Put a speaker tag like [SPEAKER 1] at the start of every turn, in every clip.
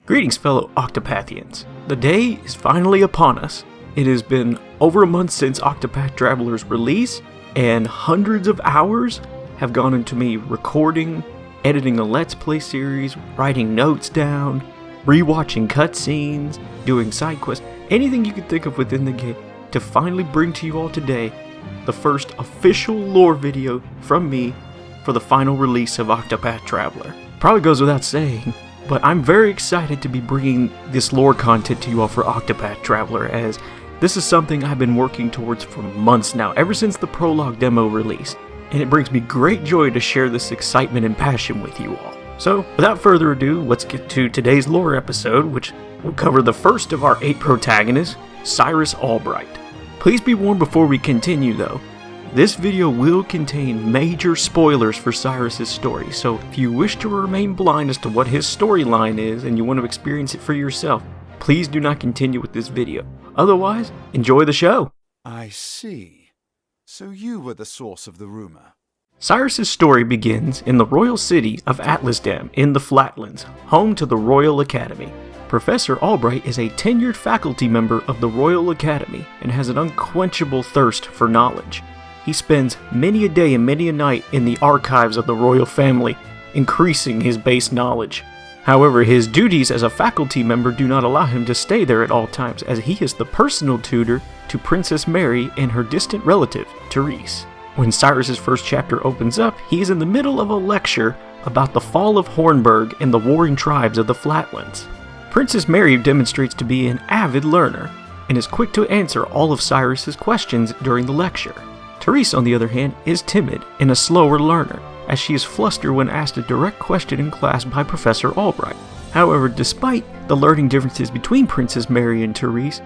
[SPEAKER 1] Greetings, fellow Octopathians. The day is finally upon us. It has been over a month since Octopath Traveler's release, and hundreds of hours have gone into me recording, editing a Let's Play series, writing notes down, rewatching cutscenes, doing side quests, anything you could think of within the game to finally bring to you all today the first official lore video from me for the final release of Octopath Traveler. Probably goes without saying, but I'm very excited to be bringing this lore content to you all for Octopath Traveler, as this is something I've been working towards for months now, ever since the prologue demo release, and it brings me great joy to share this excitement and passion with you all. So, without further ado, let's get to today's lore episode, which will cover the first of our 8 protagonists, Cyrus Albright. Please be warned before we continue though, this video will contain major spoilers for Cyrus's story, so if you wish to remain blind as to what his storyline is and you want to experience it for yourself, please do not continue with this video. Otherwise, enjoy the show!
[SPEAKER 2] I see. So you were the source of the rumor.
[SPEAKER 1] Cyrus's story begins in the royal city of Atlasdam in the Flatlands, home to the Royal Academy. Professor Albright is a tenured faculty member of the Royal Academy and has an unquenchable thirst for knowledge. He spends many a day and many a night in the archives of the royal family, increasing his base knowledge. However, his duties as a faculty member do not allow him to stay there at all times, as he is the personal tutor to Princess Mary and her distant relative, Therese. When Cyrus's first chapter opens up, he is in the middle of a lecture about the fall of Hornburg and the warring tribes of the Flatlands. Princess Mary demonstrates to be an avid learner, and is quick to answer all of Cyrus's questions during the lecture. Therese, on the other hand, is timid and a slower learner, as she is flustered when asked a direct question in class by Professor Albright. However, despite the learning differences between Princess Mary and Therese,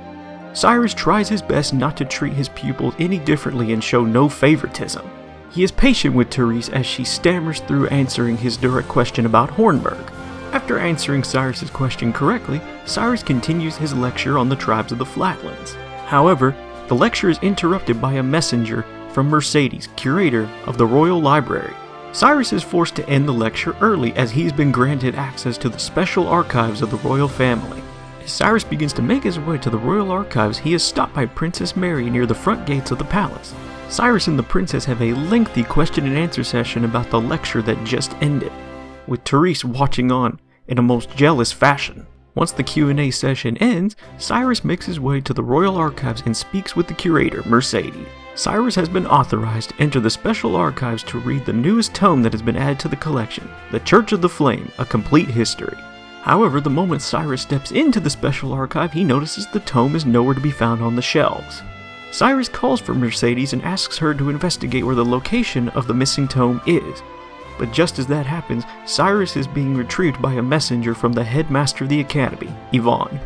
[SPEAKER 1] Cyrus tries his best not to treat his pupils any differently and show no favoritism. He is patient with Therese as she stammers through answering his direct question about Hornburg. After answering Cyrus's question correctly, Cyrus continues his lecture on the tribes of the Flatlands. However, the lecture is interrupted by a messenger from Mercedes, curator of the Royal Library. Cyrus is forced to end the lecture early as he's been granted access to the special archives of the royal family. As Cyrus begins to make his way to the royal archives, he is stopped by Princess Mary near the front gates of the palace. Cyrus and the princess have a lengthy question and answer session about the lecture that just ended, with Therese watching on in a most jealous fashion. Once the Q&A session ends, Cyrus makes his way to the royal archives and speaks with the curator, Mercedes. Cyrus has been authorized to enter the special archives to read the newest tome that has been added to the collection, The Church of the Flame, A Complete History. However, the moment Cyrus steps into the special archive, he notices the tome is nowhere to be found on the shelves. Cyrus calls for Mercedes and asks her to investigate where the location of the missing tome is. But just as that happens, Cyrus is being retrieved by a messenger from the headmaster of the academy, Yvonne.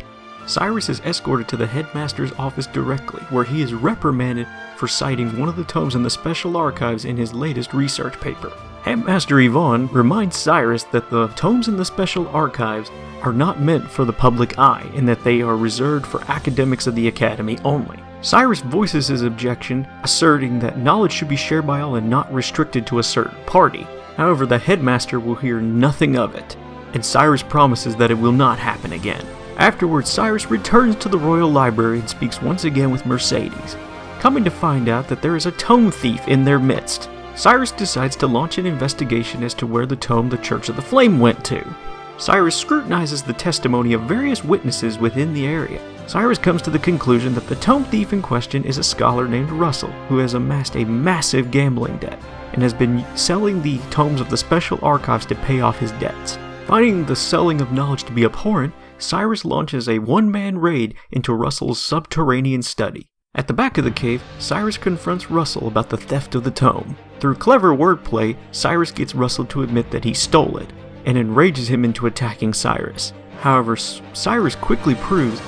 [SPEAKER 1] Cyrus is escorted to the headmaster's office directly, where he is reprimanded for citing one of the tomes in the special archives in his latest research paper. Headmaster Yvonne reminds Cyrus that the tomes in the special archives are not meant for the public eye, and that they are reserved for academics of the academy only. Cyrus voices his objection, asserting that knowledge should be shared by all and not restricted to a certain party. However, the headmaster will hear nothing of it, and Cyrus promises that it will not happen again. Afterwards, Cyrus returns to the royal library and speaks once again with Mercedes, coming to find out that there is a tome thief in their midst. Cyrus decides to launch an investigation as to where the tome The Church of the Flame went to. Cyrus scrutinizes the testimony of various witnesses within the area. Cyrus comes to the conclusion that the tome thief in question is a scholar named Russell, who has amassed a massive gambling debt and has been selling the tomes of the special archives to pay off his debts. Finding the selling of knowledge to be abhorrent, Cyrus launches a one-man raid into Russell's subterranean study. At the back of the cave, Cyrus confronts Russell about the theft of the tome. Through clever wordplay, Cyrus gets Russell to admit that he stole it, and enrages him into attacking Cyrus. However, Cyrus quickly proves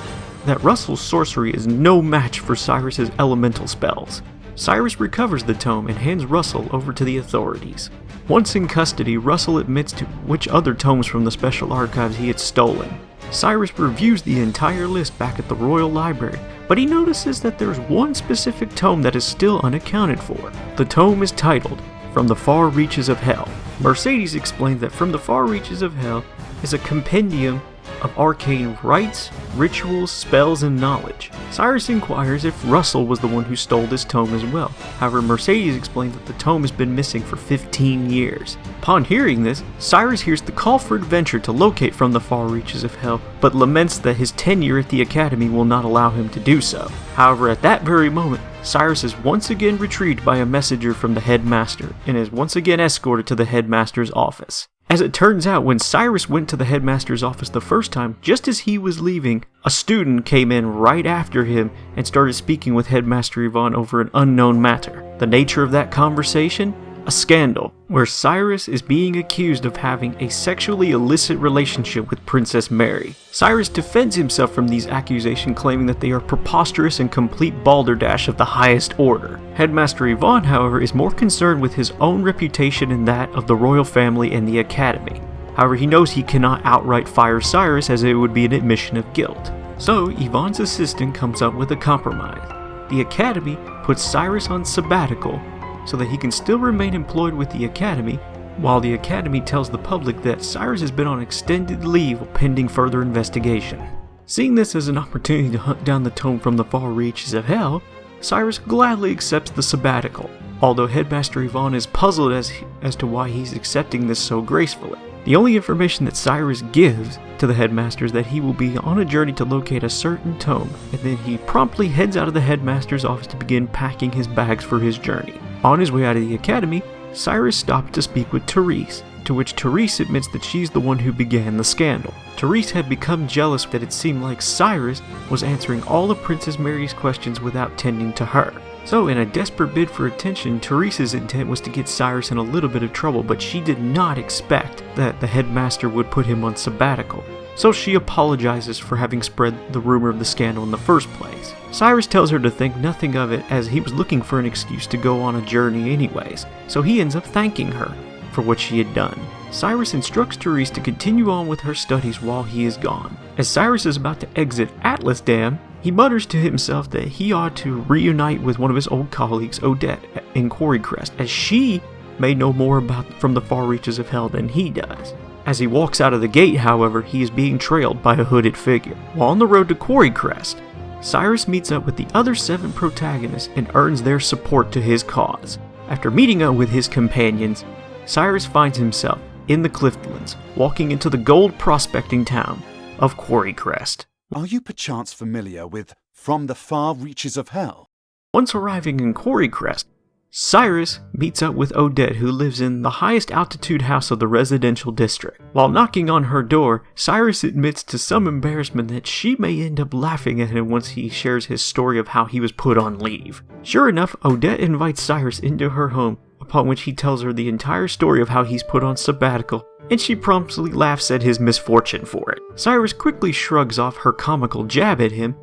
[SPEAKER 1] that Russell's sorcery is no match for Cyrus's elemental spells. Cyrus recovers the tome and hands Russell over to the authorities. Once in custody, Russell admits to which other tomes from the special archives he had stolen. Cyrus reviews the entire list back at the Royal Library, but he notices that there's one specific tome that is still unaccounted for. The tome is titled, From the Far Reaches of Hell. Mercedes explains that From the Far Reaches of Hell is a compendium of arcane rites, rituals, spells, and knowledge. Cyrus inquires if Russell was the one who stole this tome as well. However, Mercedes explains that the tome has been missing for 15 years. Upon hearing this, Cyrus hears the call for adventure to locate from the far reaches of hell, but laments that his tenure at the academy will not allow him to do so. However, at that very moment, Cyrus is once again retrieved by a messenger from the headmaster and is once again escorted to the headmaster's office. As it turns out, when Cyrus went to the headmaster's office the first time, just as he was leaving, a student came in right after him and started speaking with Headmaster Yvonne over an unknown matter. The nature of that conversation? A scandal, where Cyrus is being accused of having a sexually illicit relationship with Princess Mary. Cyrus defends himself from these accusations, claiming that they are preposterous and complete balderdash of the highest order. Headmaster Yvonne, however, is more concerned with his own reputation and that of the royal family and the academy. However, he knows he cannot outright fire Cyrus, as it would be an admission of guilt. So, Yvonne's assistant comes up with a compromise. The academy puts Cyrus on sabbatical so that he can still remain employed with the academy, while the academy tells the public that Cyrus has been on extended leave pending further investigation. Seeing this as an opportunity to hunt down the tome from the far reaches of hell, Cyrus gladly accepts the sabbatical, although Headmaster Yvonne is puzzled as to why he's accepting this so gracefully. The only information that Cyrus gives to the headmaster is that he will be on a journey to locate a certain tome, and then he promptly heads out of the headmaster's office to begin packing his bags for his journey. On his way out of the academy, Cyrus stopped to speak with Therese, to which Therese admits that she's the one who began the scandal. Therese had become jealous that it seemed like Cyrus was answering all of Princess Mary's questions without tending to her. So, in a desperate bid for attention, Therese's intent was to get Cyrus in a little bit of trouble, but she did not expect that the headmaster would put him on sabbatical. So she apologizes for having spread the rumor of the scandal in the first place. Cyrus tells her to think nothing of it, as he was looking for an excuse to go on a journey anyways, so he ends up thanking her for what she had done. Cyrus instructs Therese to continue on with her studies while he is gone. As Cyrus is about to exit Atlas Dam, he mutters to himself that he ought to reunite with one of his old colleagues, Odette, in Quarry Crest, as she may know more about from the far reaches of hell than he does. As he walks out of the gate, however, he is being trailed by a hooded figure. While on the road to Quarry Crest, Cyrus meets up with the other 7 protagonists and earns their support to his cause. After meeting up with his companions, Cyrus finds himself in the Cliftlands, walking into the gold prospecting town of Quarry Crest.
[SPEAKER 2] Are you perchance familiar with From the Far Reaches of Hell?
[SPEAKER 1] Once arriving in Quarry Crest, Cyrus meets up with Odette, who lives in the highest altitude house of the residential district. While knocking on her door, Cyrus admits to some embarrassment that she may end up laughing at him once he shares his story of how he was put on leave. Sure enough, Odette invites Cyrus into her home, upon which he tells her the entire story of how he's put on sabbatical, and she promptly laughs at his misfortune for it. Cyrus quickly shrugs off her comical jab at him,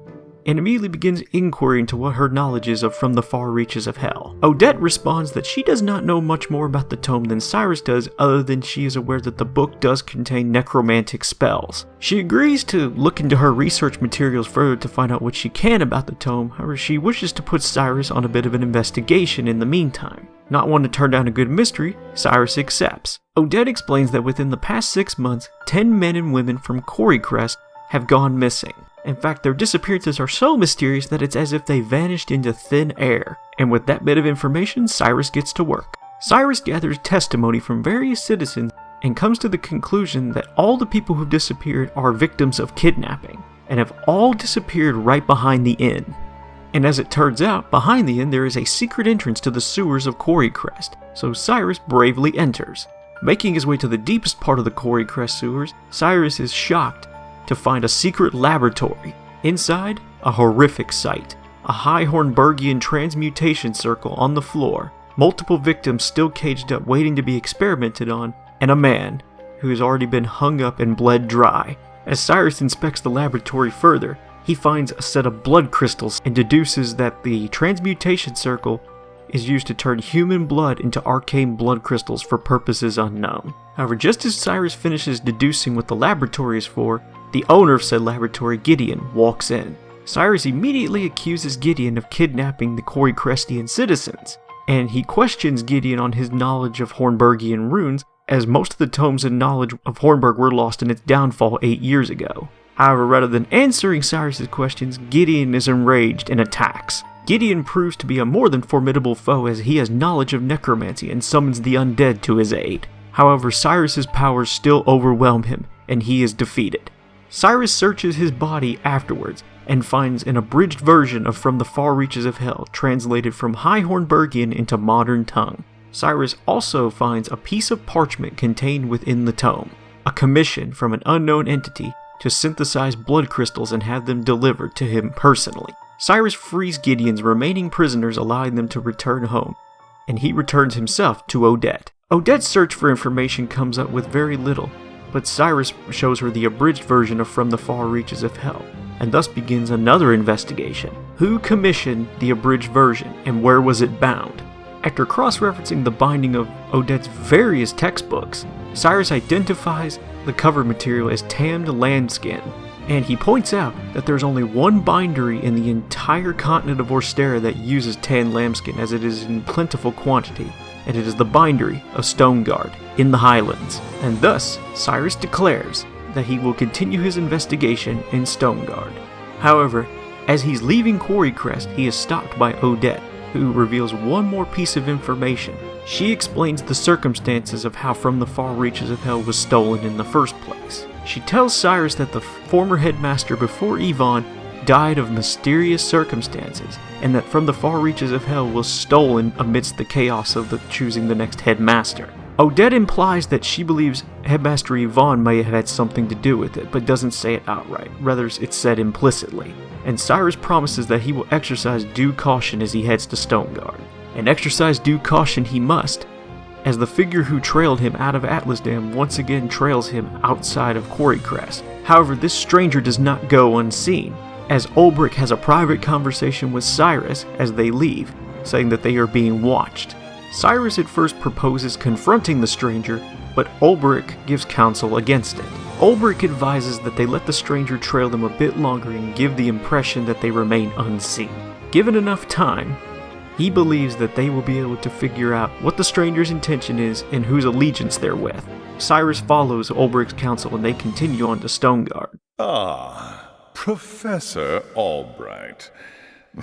[SPEAKER 1] and immediately begins inquiry into what her knowledge is of From the Far Reaches of Hell. Odette responds that she does not know much more about the tome than Cyrus does, other than she is aware that the book does contain necromantic spells. She agrees to look into her research materials further to find out what she can about the tome, however she wishes to put Cyrus on a bit of an investigation in the meantime. Not wanting to turn down a good mystery, Cyrus accepts. Odette explains that within the past 6 months, 10 men and women from Quarry Crest have gone missing. In fact, their disappearances are so mysterious that it's as if they vanished into thin air. And with that bit of information, Cyrus gets to work. Cyrus gathers testimony from various citizens and comes to the conclusion that all the people who've disappeared are victims of kidnapping, and have all disappeared right behind the inn. And as it turns out, behind the inn there is a secret entrance to the sewers of Quarry Crest, so Cyrus bravely enters. Making his way to the deepest part of the Quarry Crest sewers, Cyrus is shocked to find a secret laboratory. Inside, a horrific sight. A high Hornbergian transmutation circle on the floor, multiple victims still caged up waiting to be experimented on, and a man who has already been hung up and bled dry. As Cyrus inspects the laboratory further, he finds a set of blood crystals and deduces that the transmutation circle is used to turn human blood into arcane blood crystals for purposes unknown. However, just as Cyrus finishes deducing what the laboratory is for, the owner of said laboratory, Gideon, walks in. Cyrus immediately accuses Gideon of kidnapping the Quarry Crestian citizens, and he questions Gideon on his knowledge of Hornbergian runes, as most of the tomes and knowledge of Hornburg were lost in its downfall 8 years ago. However, rather than answering Cyrus's questions, Gideon is enraged and attacks. Gideon proves to be a more than formidable foe as he has knowledge of necromancy and summons the undead to his aid. However, Cyrus's powers still overwhelm him, and he is defeated. Cyrus searches his body afterwards, and finds an abridged version of From the Far Reaches of Hell, translated from High Hornburgian into modern tongue. Cyrus also finds a piece of parchment contained within the tome, a commission from an unknown entity to synthesize blood crystals and have them delivered to him personally. Cyrus frees Gideon's remaining prisoners, allowing them to return home, and he returns himself to Odette. Odette's search for information comes up with very little, but Cyrus shows her the abridged version of From the Far Reaches of Hell, and thus begins another investigation. Who commissioned the abridged version, and where was it bound? After cross-referencing the binding of Odette's various textbooks, Cyrus identifies the cover material as tanned lambskin, and he points out that there's only one bindery in the entire continent of Orstera that uses tanned lambskin, as it is in plentiful quantity, and it is the bindery of Stoneguard in the Highlands. And thus, Cyrus declares that he will continue his investigation in Stoneguard. However, as he's leaving Quarry Crest, he is stopped by Odette, who reveals one more piece of information. She explains the circumstances of how From the Far Reaches of Hell was stolen in the first place. She tells Cyrus that the former headmaster before Yvonne died of mysterious circumstances, and that From the Far Reaches of Hell was stolen amidst the chaos of choosing the next headmaster. Odette implies that she believes Headmaster Yvonne may have had something to do with it, but doesn't say it outright, rather it's said implicitly, and Cyrus promises that he will exercise due caution as he heads to Stoneguard. And exercise due caution he must, as the figure who trailed him out of Atlasdam once again trails him outside of Quarry Crest. However, this stranger does not go unseen, as Ulbrich has a private conversation with Cyrus as they leave, saying that they are being watched. Cyrus at first proposes confronting the stranger, but Ulbrich gives counsel against it. Ulbrich advises that they let the stranger trail them a bit longer and give the impression that they remain unseen. Given enough time, he believes that they will be able to figure out what the stranger's intention is and whose allegiance they're with. Cyrus follows Ulbrich's counsel and they continue on to Stoneguard.
[SPEAKER 3] Ah, Professor Albright.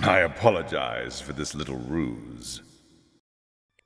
[SPEAKER 3] I apologize for this little ruse.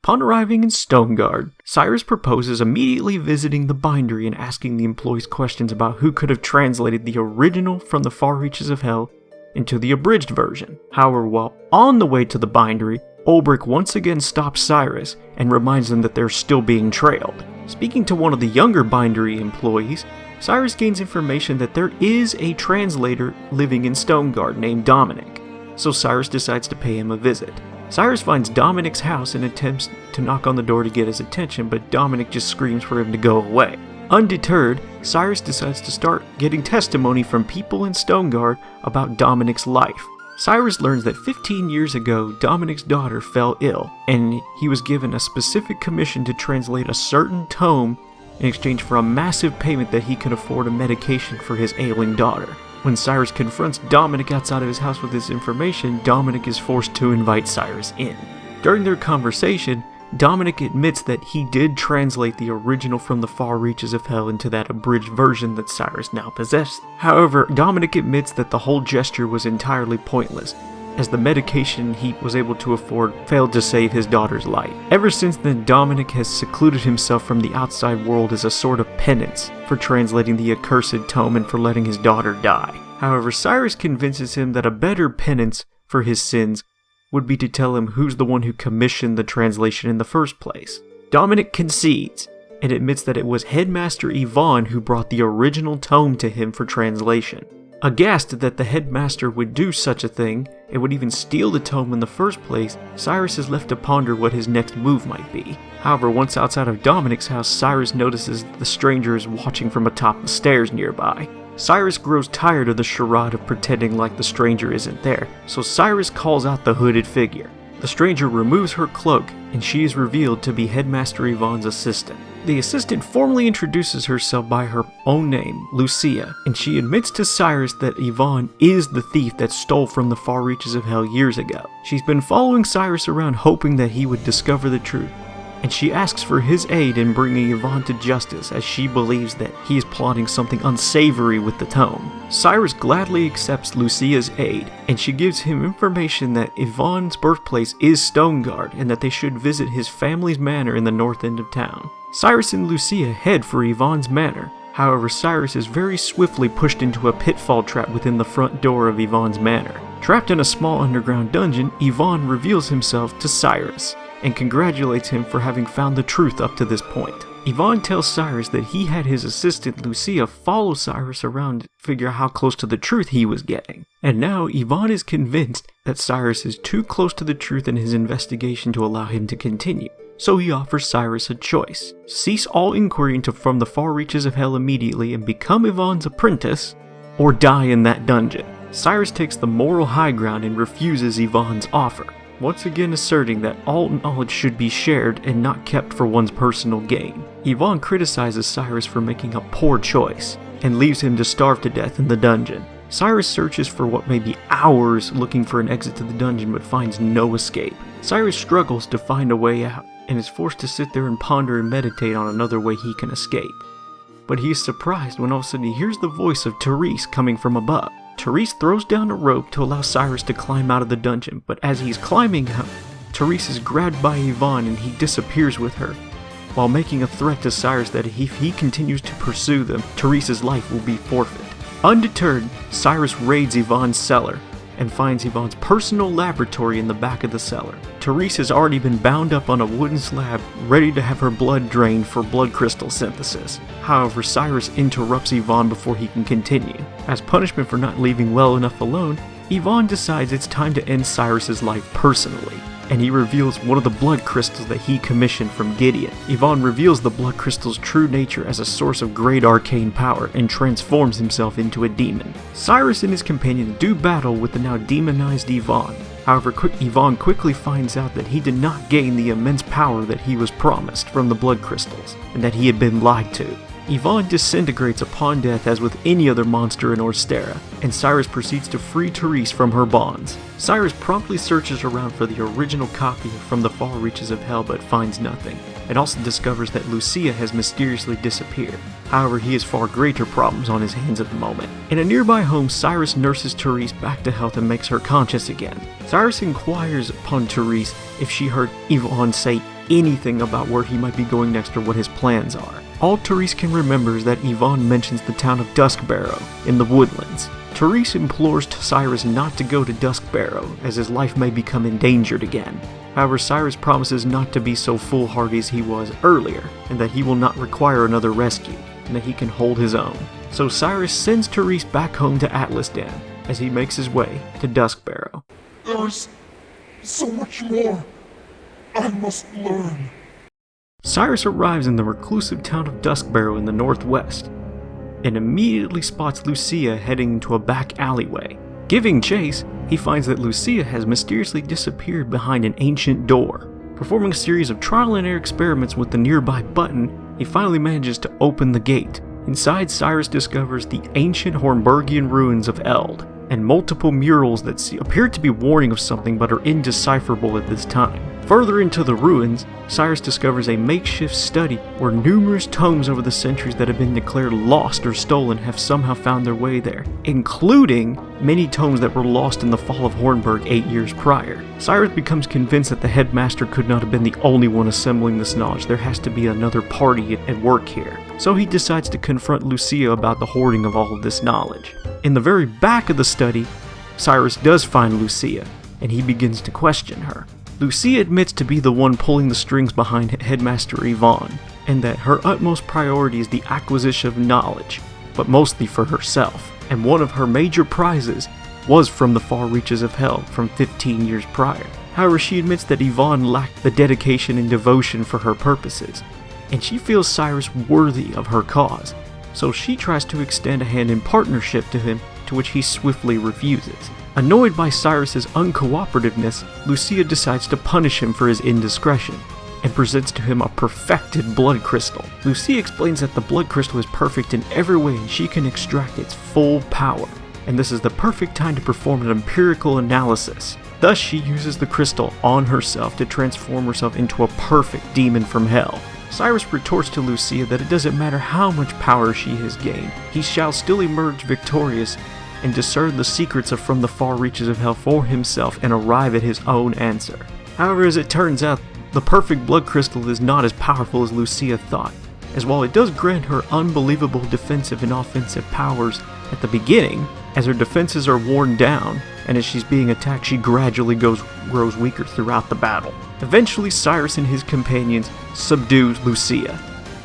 [SPEAKER 1] Upon arriving in Stoneguard, Cyrus proposes immediately visiting the bindery and asking the employees questions about who could have translated the original From the Far Reaches of Hell into the abridged version. However, while on the way to the bindery, Ulbrich once again stops Cyrus and reminds them that they're still being trailed. Speaking to one of the younger bindery employees, Cyrus gains information that there is a translator living in Stoneguard named Dominic, so Cyrus decides to pay him a visit. Cyrus finds Dominic's house and attempts to knock on the door to get his attention, but Dominic just screams for him to go away. Undeterred, Cyrus decides to start getting testimony from people in Stoneguard about Dominic's life. Cyrus learns that 15 years ago, Dominic's daughter fell ill, and he was given a specific commission to translate a certain tome in exchange for a massive payment that he could afford a medication for his ailing daughter. When Cyrus confronts Dominic outside of his house with this information, Dominic is forced to invite Cyrus in. During their conversation, Dominic admits that he did translate the original From the Far Reaches of Hell into that abridged version that Cyrus now possessed. However, Dominic admits that the whole gesture was entirely pointless, as the medication he was able to afford failed to save his daughter's life. Ever since then, Dominic has secluded himself from the outside world as a sort of penance for translating the accursed tome and for letting his daughter die. However, Cyrus convinces him that a better penance for his sins would be to tell him who's the one who commissioned the translation in the first place. Dominic concedes and admits that it was Headmaster Yvonne who brought the original tome to him for translation. Aghast that the headmaster would do such a thing, and would even steal the tome in the first place, Cyrus is left to ponder what his next move might be. However, once outside of Dominic's house, Cyrus notices that the stranger is watching from atop the stairs nearby. Cyrus grows tired of the charade of pretending like the stranger isn't there, so Cyrus calls out the hooded figure. The stranger removes her cloak, and she is revealed to be Headmaster Yvonne's assistant. The assistant formally introduces herself by her own name, Lucia, and she admits to Cyrus that Yvonne is the thief that stole from the Far Reaches of Hell years ago. She's been following Cyrus around hoping that he would discover the truth, and she asks for his aid in bringing Yvonne to justice as she believes that he is plotting something unsavory with the tome. Cyrus gladly accepts Lucia's aid, and she gives him information that Yvonne's birthplace is Stoneguard and that they should visit his family's manor in the north end of town. Cyrus and Lucia head for Yvonne's manor. However, Cyrus is very swiftly pushed into a pitfall trap within the front door of Yvonne's manor. Trapped in a small underground dungeon, Yvonne reveals himself to Cyrus and congratulates him for having found the truth up to this point. Yvonne tells Cyrus that he had his assistant Lucia follow Cyrus around to figure out how close to the truth he was getting. And now Yvonne is convinced that Cyrus is too close to the truth in his investigation to allow him to continue. So he offers Cyrus a choice: cease all inquiry into From the Far Reaches of Hell immediately and become Yvonne's apprentice, or die in that dungeon. Cyrus takes the moral high ground and refuses Yvonne's offer, once again asserting that all knowledge should be shared and not kept for one's personal gain. Yvonne criticizes Cyrus for making a poor choice, and leaves him to starve to death in the dungeon. Cyrus searches for what may be hours looking for an exit to the dungeon but finds no escape. Cyrus struggles to find a way out, and is forced to sit there and ponder and meditate on another way he can escape. But he is surprised when all of a sudden he hears the voice of Therese coming from above. Therese throws down a rope to allow Cyrus to climb out of the dungeon, but as he's climbing out, Therese is grabbed by Yvonne and he disappears with her, while making a threat to Cyrus that if he continues to pursue them, Therese's life will be forfeit. Undeterred, Cyrus raids Yvonne's cellar and finds Yvonne's personal laboratory in the back of the cellar. Therese has already been bound up on a wooden slab, ready to have her blood drained for blood crystal synthesis. However, Cyrus interrupts Yvonne before he can continue. As punishment for not leaving well enough alone, Yvonne decides it's time to end Cyrus's life personally, and he reveals one of the blood crystals that he commissioned from Gideon. Yvonne reveals the blood crystal's true nature as a source of great arcane power and transforms himself into a demon. Cyrus and his companion do battle with the now demonized Yvonne. However, Yvonne quickly finds out that he did not gain the immense power that he was promised from the blood crystals, and that he had been lied to. Yvonne disintegrates upon death as with any other monster in Orstera, and Cyrus proceeds to free Therese from her bonds. Cyrus promptly searches around for the original copy of From the Far Reaches of Hell but finds nothing, and also discovers that Lucia has mysteriously disappeared. However, he has far greater problems on his hands at the moment. In a nearby home, Cyrus nurses Therese back to health and makes her conscious again. Cyrus inquires upon Therese if she heard Yvonne say anything about where he might be going next or what his plans are. All Therese can remember is that Yvonne mentions the town of Dusk Barrow in the woodlands. Therese implores Cyrus not to go to Dusk Barrow, as his life may become endangered again. However, Cyrus promises not to be so foolhardy as he was earlier, and that he will not require another rescue, and that he can hold his own. So Cyrus sends Therese back home to Atlasdan, as he makes his way to Dusk Barrow.
[SPEAKER 4] There's so much more I must learn.
[SPEAKER 1] Cyrus arrives in the reclusive town of Dusk Barrow in the northwest, and immediately spots Lucia heading into a back alleyway. Giving chase, he finds that Lucia has mysteriously disappeared behind an ancient door. Performing a series of trial and error experiments with the nearby button, he finally manages to open the gate. Inside, Cyrus discovers the ancient Hornburgian ruins of Eld, and multiple murals that appear to be warning of something but are indecipherable at this time. Further into the ruins, Cyrus discovers a makeshift study where numerous tomes over the centuries that have been declared lost or stolen have somehow found their way there, including many tomes that were lost in the fall of Hornburg 8 years prior. Cyrus becomes convinced that the headmaster could not have been the only one assembling this knowledge. There has to be another party at work here. So he decides to confront Lucia about the hoarding of all of this knowledge. In the very back of the study, Cyrus does find Lucia, and he begins to question her. Lucia admits to be the one pulling the strings behind Headmaster Yvonne, and that her utmost priority is the acquisition of knowledge, but mostly for herself, and one of her major prizes was From the Far Reaches of Hell from 15 years prior. However, she admits that Yvonne lacked the dedication and devotion for her purposes, and she feels Cyrus worthy of her cause, so she tries to extend a hand in partnership to him, to which he swiftly refuses. Annoyed by Cyrus's uncooperativeness, Lucia decides to punish him for his indiscretion, and presents to him a perfected blood crystal. Lucia explains that the blood crystal is perfect in every way and she can extract its full power, and this is the perfect time to perform an empirical analysis. Thus, she uses the crystal on herself to transform herself into a perfect demon from hell. Cyrus retorts to Lucia that it doesn't matter how much power she has gained, he shall still emerge victorious and discern the secrets of from the far reaches of hell for himself and arrive at his own answer. However, as it turns out, the perfect blood crystal is not as powerful as Lucia thought, as while it does grant her unbelievable defensive and offensive powers at the beginning, as her defenses are worn down, and as she's being attacked, she gradually grows weaker throughout the battle. Eventually, Cyrus and his companions subdue Lucia,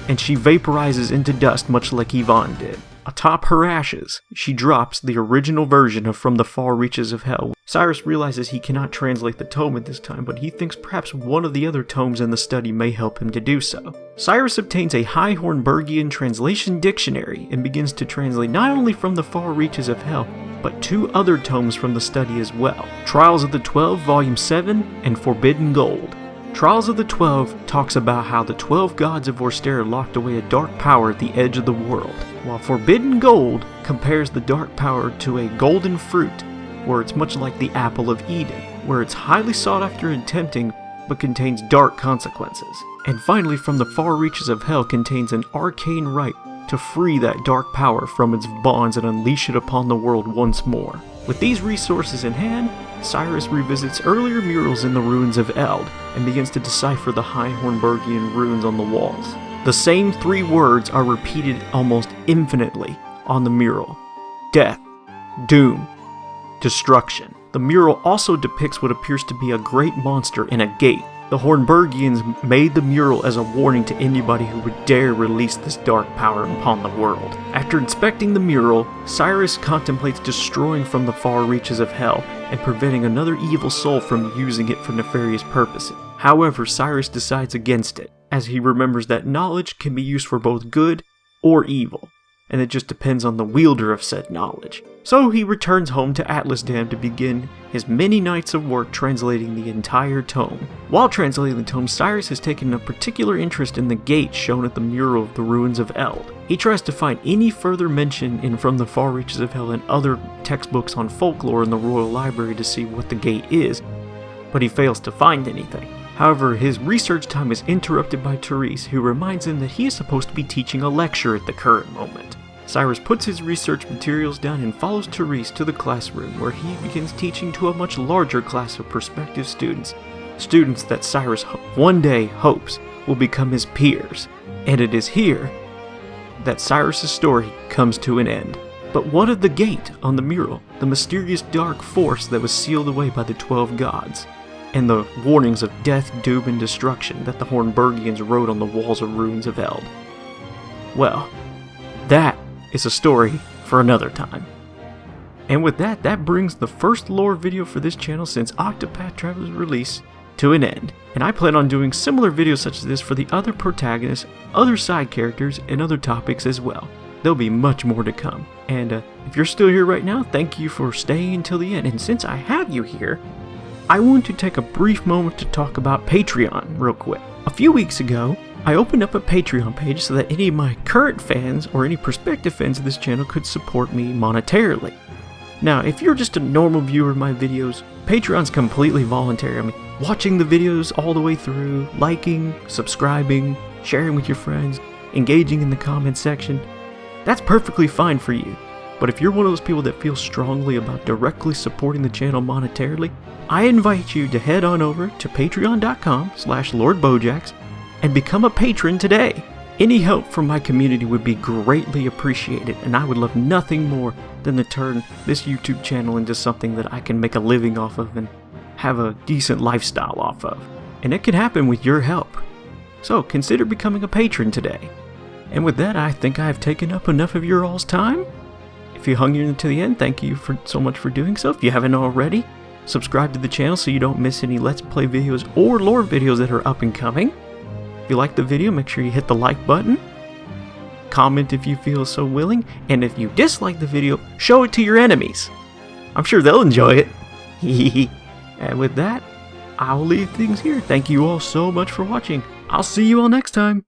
[SPEAKER 1] and she vaporizes into dust much like Yvonne did. Atop her ashes, she drops the original version of From the Far Reaches of Hell. Cyrus realizes he cannot translate the tome at this time, but he thinks perhaps one of the other tomes in the study may help him to do so. Cyrus obtains a High Hornburgian translation dictionary and begins to translate not only From the Far Reaches of Hell, but 2 other tomes from the study as well. Trials of the 12, Volume 7, and Forbidden Gold. Trials of the 12 talks about how the 12 gods of Orstera locked away a dark power at the edge of the world, while Forbidden Gold compares the dark power to a golden fruit, where it's much like the Apple of Eden, where it's highly sought after and tempting, but contains dark consequences. And finally, From the Far Reaches of Hell contains an arcane right to free that dark power from its bonds and unleash it upon the world once more. With these resources in hand, Cyrus revisits earlier murals in the ruins of Eld and begins to decipher the High Hornburgian runes on the walls. The same 3 words are repeated almost infinitely on the mural: death, doom, destruction. The mural also depicts what appears to be a great monster in a gate. The Hornburgians made the mural as a warning to anybody who would dare release this dark power upon the world. After inspecting the mural, Cyrus contemplates destroying From the Far Reaches of Hell and preventing another evil soul from using it for nefarious purposes. However, Cyrus decides against it, as he remembers that knowledge can be used for both good or evil, and it just depends on the wielder of said knowledge. So he returns home to Atlasdam to begin his many nights of work translating the entire tome. While translating the tome, Cyrus has taken a particular interest in the gate shown at the mural of the ruins of Eld. He tries to find any further mention in From the Far Reaches of Hell and other textbooks on folklore in the Royal Library to see what the gate is, but he fails to find anything. However, his research time is interrupted by Therese, who reminds him that he is supposed to be teaching a lecture at the current moment. Cyrus puts his research materials down and follows Therese to the classroom, where he begins teaching to a much larger class of prospective students that Cyrus one day hopes will become his peers. And it is here that Cyrus's story comes to an end. But what of the gate on the mural, the mysterious dark force that was sealed away by the 12 gods, and the warnings of death, doom, and destruction that the Hornburgians wrote on the walls of ruins of Eld? Well, that is a story for another time. And with that, that brings the first lore video for this channel since Octopath Traveler's release to an end. And I plan on doing similar videos such as this for the other protagonists, other side characters, and other topics as well. There'll be much more to come. And if you're still here right now, thank you for staying until the end. And since I have you here, I want to take a brief moment to talk about Patreon real quick. A few weeks ago, I opened up a Patreon page so that any of my current fans or any prospective fans of this channel could support me monetarily. Now, if you're just a normal viewer of my videos, Patreon's completely voluntary. I mean, watching the videos all the way through, liking, subscribing, sharing with your friends, engaging in the comment section, that's perfectly fine for you. But if you're one of those people that feels strongly about directly supporting the channel monetarily, I invite you to head on over to patreon.com/LordBojacx and become a patron today. Any help from my community would be greatly appreciated, and I would love nothing more than to turn this YouTube channel into something that I can make a living off of and have a decent lifestyle off of. And it can happen with your help. So consider becoming a patron today. And with that, I think I have taken up enough of your all's time. If you hung in to the end, thank you so much for doing so. If you haven't already, subscribe to the channel so you don't miss any Let's Play videos or lore videos that are up and coming. If you like the video, make sure you hit the like button. Comment if you feel so willing. And if you dislike the video, show it to your enemies. I'm sure they'll enjoy it. And with that, I'll leave things here. Thank you all so much for watching. I'll see you all next time.